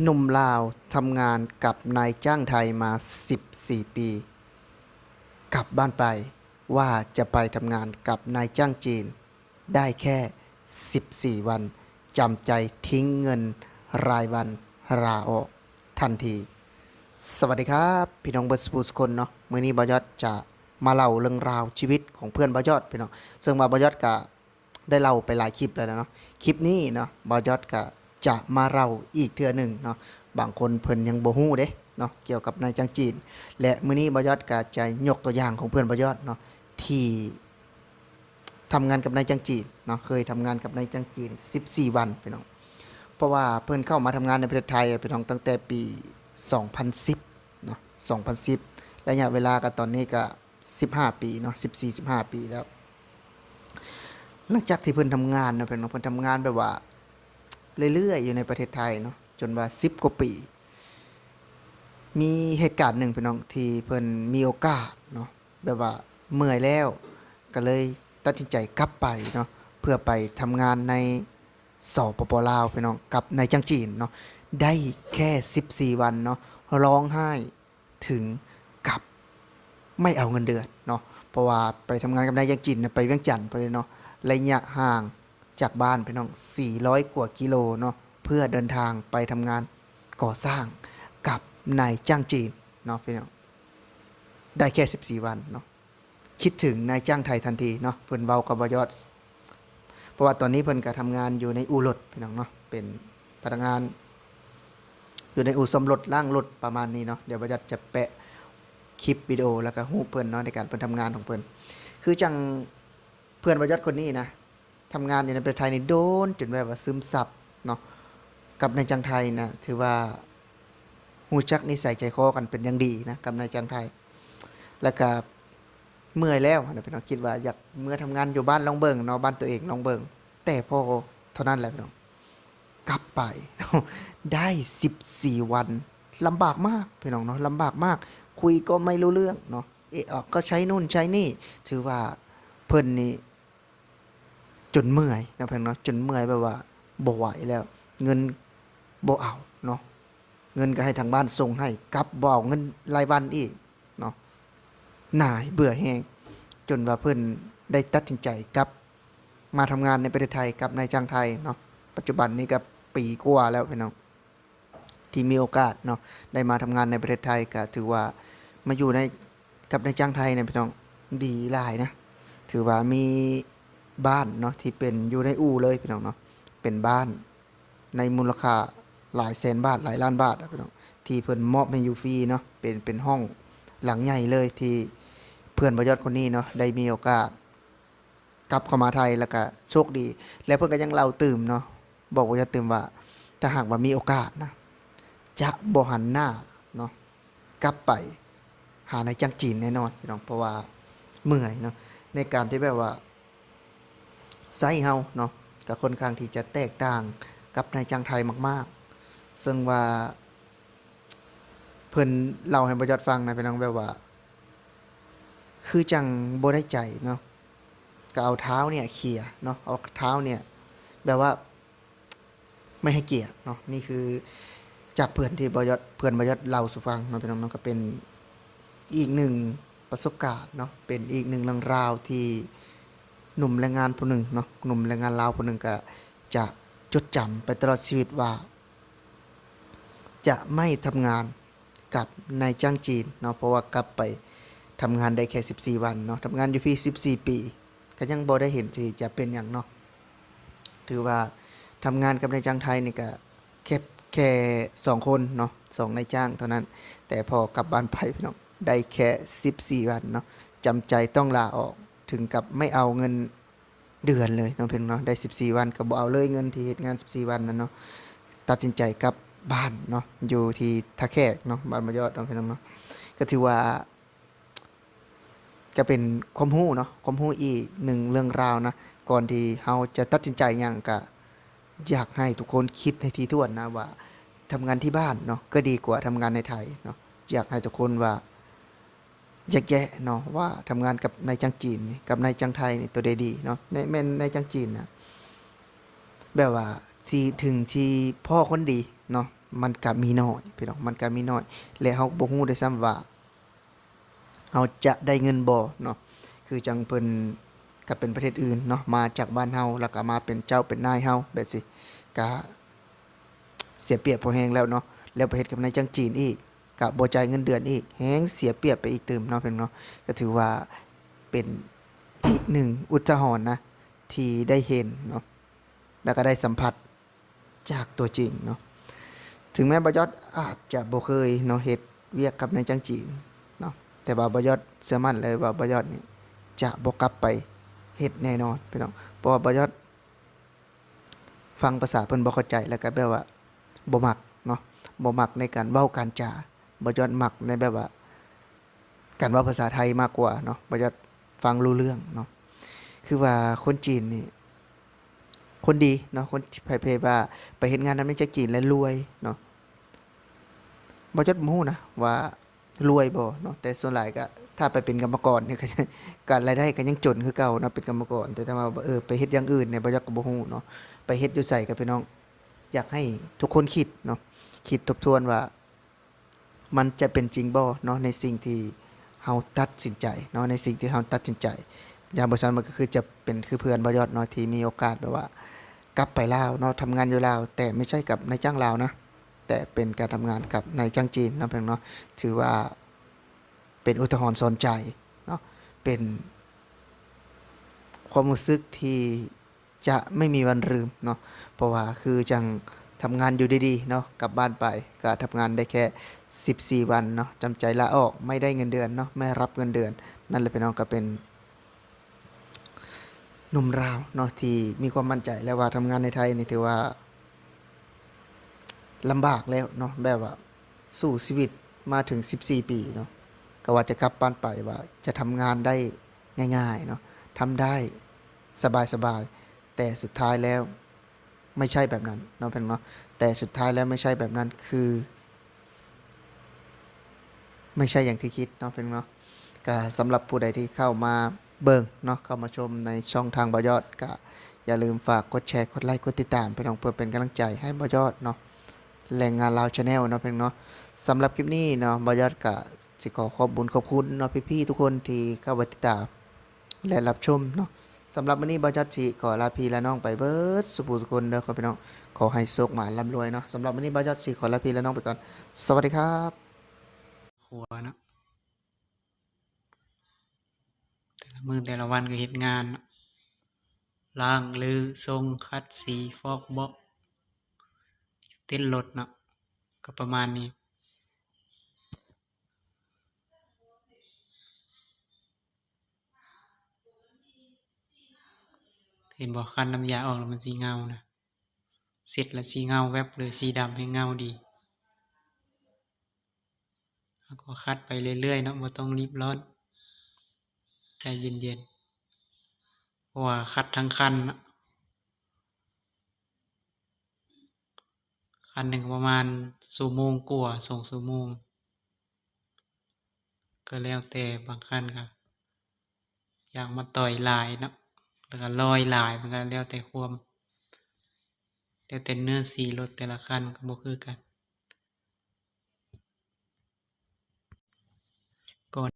หนุ่มลาวทำงานกับนายจ้างไทยมา14ปีกลับบ้านไปว่าจะไปทำงานกับนายจ้างจีนได้แค่14วันจำใจทิ้งเงินรายวันลาออกทันทีสวัสดีครับพี่น้องเบิร์ดสปูสคนเนาะมื้อนี้บ่ยอดจะมาเล่าเรื่องราวชีวิตของเพื่อนบ่ยอดพี่น้องซึ่งว่าบ่ยอดก็ได้เล่าไปหลายคลิปแล้วนะเนาะคลิปนี้เนาะบ่ยอดก็จะมาเล่าอีกเทื่อหนึ่งเนาะบางคนเพิ่นยังบ่ฮู้เด้เนาะเกี่ยวกับนายจ้างจีนและมื้อนี้บ่ยอดก็จะยกตัวอย่างของเพื่อนบ่ยอดเนาะที่ทำงานกับนายจ้างจีนเนาะเคยทำงานกับนายจ้างจีน14วันพี่น้องเพราะว่าเพิ่นเข้ามาทำงานในประเทศไทยพี่น้องตั้งแต่ปี2010เนาะ2010ระยะเวลาก็ตอนนี้ก็15ปีเนาะ14-15ปีแล้วหลังจากที่เพิ่นทำงานเนาะเพิ่นทำงานแบบว่าเรื่อยๆอยู่ในประเทศไทยเนาะจนว่า10กว่าปีมีเหตุการณ์หนึ่งพี่น้องที่เพิ่นมีโอกาสเนาะแบบว่าเมื่อยแล้วก็เลยตัดสินใจกลับไปเนาะเพื่อไปทำงานในสปปลาวพี่น้องกับนายจ้างจีนเนาะได้แค่14วันเนาะร้องไห้ถึงกับไม่เอาเงินเดือนเนาะเพราะว่าไปทำงานกับนายจ้างจีนไปเวียงจันทน์ไปเลยเนาะระยะห่างจากบ้านพี่น้อง400กว่ากิโลเนาะเพื่อเดินทางไปทำงานก่อสร้างกับนายจ้างจีนเนาะพี่น้องได้แค่14วันเนาะคิดถึงนายจ้างไทยทันทีเนาะเพิ่นเว้ากับบยอดเพราะว่าตอนนี้เพิ่นก็ทำงานอยู่ในอู่รถพี่น้องเนาะเป็นพนักงานอยู่ในอู่ซ่อมรถล้างรถประมาณนี้เนาะเดี๋ยวบยอดจะแปะคลิปวิดีโอแล้วก็รูปเพิ่นเนาะในการเพิ่นทำงานของเพิ่นคือจังเพื่อนบยอดคนนี้นะทำงานอยู่ในประเทศไทยนี่โดนจนแบบว่าซึมซับเนาะกับนายจ้างไทยนะถือว่าฮู้จักนิสัยใจคอกันเป็นอย่างดีนะกับนายจ้างไทยแล้วก็เมื่อยแล้วนะพี่น้องคิดว่าอยากเมื่อทำงานอยู่บ้านลองเบิ่งเนาะบ้านตัวเองลองเบิ่งแต่พอเท่านั้นแหละพี่น้องกลับไป ได้14วันลำบากมากพี่น้องเนาะลำบากมากคุยก็ไม่รู้เรื่องเนาะก็ใช้นู่นใช้นี่ถือว่าเพิ่นนี่จนเมื่อยนะพี่น้องเนาะจนเมื่อยแบบว่าบ่ไหวแล้วเงินบ่เอาเนาะเงินก็ให้ทางบ้านส่งให้กลับบ่เอาเงินรายวันอีกเนาะหน่ายเบื่อแฮงจนว่าเพิ่นได้ตัดสินใจกลับมาทำงานในประเทศไทยกับนายจ้างไทยเนาะปัจจุบันนี้ก็ปีกว่าแล้วพี่น้องที่มีโอกาสเนาะได้มาทำงานในประเทศไทยก็ถือว่ามาอยู่ในกับนายจ้างไทยเนี่ยพี่น้องดีหลายนะถือว่ามีบ้านเนาะที่เป็นอยู่ในอู่เลยพี่น้องเนาะเป็นบ้านในมูลค่าหลายแสนบาทหลายล้านบาทนะพี่น้องที่เพิ่นมอบให้อยู่ฟรีเนาะเป็นห้องหลังใหญ่เลยที่เพื่อนบ่ยอดคนนี้เนาะได้มีโอกาสกลับเข้ามาไทยแล้วก็โชคดีและเพิ่นก็ยังเล่าตื่มเนาะบอกบ่ยอดตื่มว่าถ้าหากว่ามีโอกาสนะจะบ่หันหน้าเนาะกลับไปหานายจ้างจีนแน่นอนพี่น้องเพราะว่าเมื่อยเนาะในการที่แบบว่าไซส์เฮาเนาะก็ค่อนข้างที่จะแตกต่างกับนายจ้างไทยมากๆซึ่งว่าเพิ่นเล่าให้บ่ยอดฟังนะพี่น้องแบบว่าคือจังบ่ได้ใจเนาะก็เอาเท้าเนี่ยเขี่ยเนาะเอาเท้าเนี่ยแบบว่าไม่ให้เกียรติเนาะนี่คือจากเพื่อนที่บ่ยอดเพื่อนบ่ยอดเล่าสู่ฟังเนาะพี่น้องเนาะก็เป็นอีกหนึ่งประสบการณ์เนาะเป็นอีกหนึ่งเรื่องราวที่หนุ่มแรงงานผู้หนึ่งเนาะหนุ่มแรงงานลาวผู้หนึ่งก็จะจดจำไปตลอดชีวิตว่าจะไม่ทำงานกับนายจ้างจีนเนาะเพราะว่ากลับไปทำงานได้แค่14วันเนาะทำงานอยู่พี่14ปีก็ยังบ่ได้เห็นที่จะเป็นอย่างเนาะถือว่าทำงานกับนายจ้างไทยนี่ก็แค่2คนเนาะ2นายจ้างเท่านั้นแต่พอกลับบ้านไปพี่น้องได้แค่14วันเนาะจำใจต้องลาออกถึงกับไม่เอาเงินเดือนเลยเนาะเพิ่นเนาะได้14วันก็บ่เอาเลยเงินที่เฮ็ดงาน14วันนั้นเนาะตัดสินใจกลับบ้านเนาะอยู่ที่ท่าแขกเนาะบ้านมะยอดเนาะพี่น้องเนาะก็ถือว่าก็เป็นความรู้เนาะความรู้อีกหนึ่งเรื่องราวนะก่อนที่เฮาจะตัดสินใจหยังก็อยากให้ทุกคนคิดให้ถี่ถ้วนนะว่าทำงานที่บ้านเนาะก็ดีกว่าทำงานในไทยเนาะอยากให้ทุกคนว่าแยกแยะเนาะว่าทำงานกับนายจ้างจีนนี่กับนายจ้างไทยนี่ตัวใดดีเนาะแม่นนายจ้างจีนนะแบบว่าที่ถึงที่พ่อคนดี เนาะมันก็มีน้อยพี่น้องมันก็มีน้อยและเฮาบ่ฮู้ด้วยซ้ำว่าเฮาจะได้เงินบ่เนาะคือจังเพิ่นก็เป็นประเทศอื่นเนาะมาจากบ้านเฮาแล้วก็มาเป็นเจ้าเป็นนายเฮาแบบสิก็เสียเปรียบพอแฮงแล้วเนาะแล้วไปเฮ็ดกับนายจ้างจีนอีกก็บ่จ่ายเงินเดือนอีกแฮงเสียเปรียบไปอีกเติมเนาะเพิ่นเนาะก็ถือว่าเป็นอีกหนึ่งอุทาหรณ์นะที่ได้เห็นเนาะแล้วก็ได้สัมผัสจากตัวจริงเนาะ ถึงแม้บ่ยอดอาจจะบ่เคยเนาะเฮ็ดเวียกกับนายจ้างจีนเนาะแต่ว่าบ่ยอดเชื่อมั่นเลยว่าบ่ยอดนี่จะบ่กลับไปเฮ็ดแน่นอนพี่น้องเพราะว่าบ่ยอดฟังภาษาเพิ่นบ่เข้าใจแล้วก็แบบว่าบ่มักเนาะบ่มักในการเว้าการจาบ่ยอดมักในแบบว่าการเว้าภาษาไทยมากกว่าเนาะบ่ยอดฟังรู้เรื่องเนาะคือว่าคนจีนนี่คนดีเนาะคนไผว่าไปเฮ็ดงานนำนายจ้างจีนแล้วรวยเนาะ บ่จักบ่ฮู้นะว่ารวยบ่เนาะแต่ส่วนหลายก็ถ้าไปเป็นกรรมกรเนี่ยก็ก็รายได้ก็ยังจนคือเก่าเนาะเป็นกรรมกรแต่ถ้าว่าไปเฮ็ดอย่างอื่นเนี่ยบ่จักก็บ่ฮู้เนาะไปเฮ็ดอยู่ไสก็พี่น้องอยากให้ทุกคนคิดเนาะคิดทบทวนว่ามันจะเป็นจริงบ่เนาะในสิ่งที่เฮาตัดสินใจเนาะในสิ่งที่เฮาตัดสินใจอย่างบ่ซั้นมันก็คือจะเป็นคือเพื่อนบ่ยอดเนาะที่มีโอกาสแบบว่ากลับไปลาวเนาะทำงานอยู่ลาวแต่ไม่ใช่กับนายจ้างลาวนะ แต่เป็นการทำงานกับนายจ้างจีนนะเพื่อนเนาะถือว่าเป็นอุทาหรณ์สอนใจเนาะเป็นความรู้สึกที่จะไม่มีวันลืมเนาะเพราะว่าคือจังทำงานอยู่ดีๆเนาะกลับบ้านไปก็ทำงานได้แค่14วันเนาะจำใจลาออกไม่ได้เงินเดือนเนาะไม่รับเงินเดือนนั่นเลยพี่น้องก็เป็นหนุ่มราวเนาะที่มีความมั่นใจแล้วว่าทำงานในไทยนี่ถือว่า ลำบากแล้วเนาะแบบว่าสู้ชีวิตมาถึง14ปีเนาะก็ว่าจะกลับบ้านไปว่าจะทำงานได้ง่ายๆเนาะทำได้สบายๆแต่สุดท้ายแล้วไม่ใช่แบบนั้นเนาะเพื่อนเนาะแต่สุดท้ายแล้วไม่ใช่แบบนั้นคือไม่ใช่อย่างที่คิดเนาะเพื่อนเนาะก็สำหรับผู้ใดที่เข้ามาเบิ่งเนาะเข้ามาชมในช่องทางบ่ยอดก็อย่าลืมฝากกดแชร์กดไลค์กดติดตามพี่น้องเพื่อเป็นกำลังใจให้บ่ยอดเนาะ แรงงานลาวชาแนลเนาะเพียงเนาะสำหรับคลิปนี้เนาะบอยอดกะสิขอขอบคุญขอบคุณเนาะพี่ๆทุกคนที่เข้ามาติดตามและรับชมเนาะสำหรับวันนี้บอยอดสิขอลาพี่และน้องไปเบิดสุภูสุคนเด้อครับพี่น้องขอให้โชคหมาร่ำรวยเนาะสำหรับวันนี้บอยอดสิขอลาพี่และน้องไปก่อนสวัสดีครับหัวเนาะแต่ละมื้อแต่ละวันก็เฮ็ดงานเนาะล้างรื้อทรงคัดสีฟอกเบาะเต้นรถเนาะก็ประมาณนี้เห็นบ่คันน้ำยาออกแล้วมันสิเงานะเสร็จแล้วสิเงาแวบเลยสีดำให้เงาดีแล้วก็คัดไปเรื่อยๆเนาะบ่ต้องรีบร้อนใจเย็นๆเพราะว่าคัดทั้งคันเนาะคันหนึ่งประมาณชั่วโมงกว่า2ชั่วโมงก็แล้วแต่บางคันก็อยากมาต่อยลายเนาะแล้วก็ร้อยลายมันก็แล้วแต่ความแล้วแต่เนื้อสีรถแต่ละคันก็บ่คือกันก่อน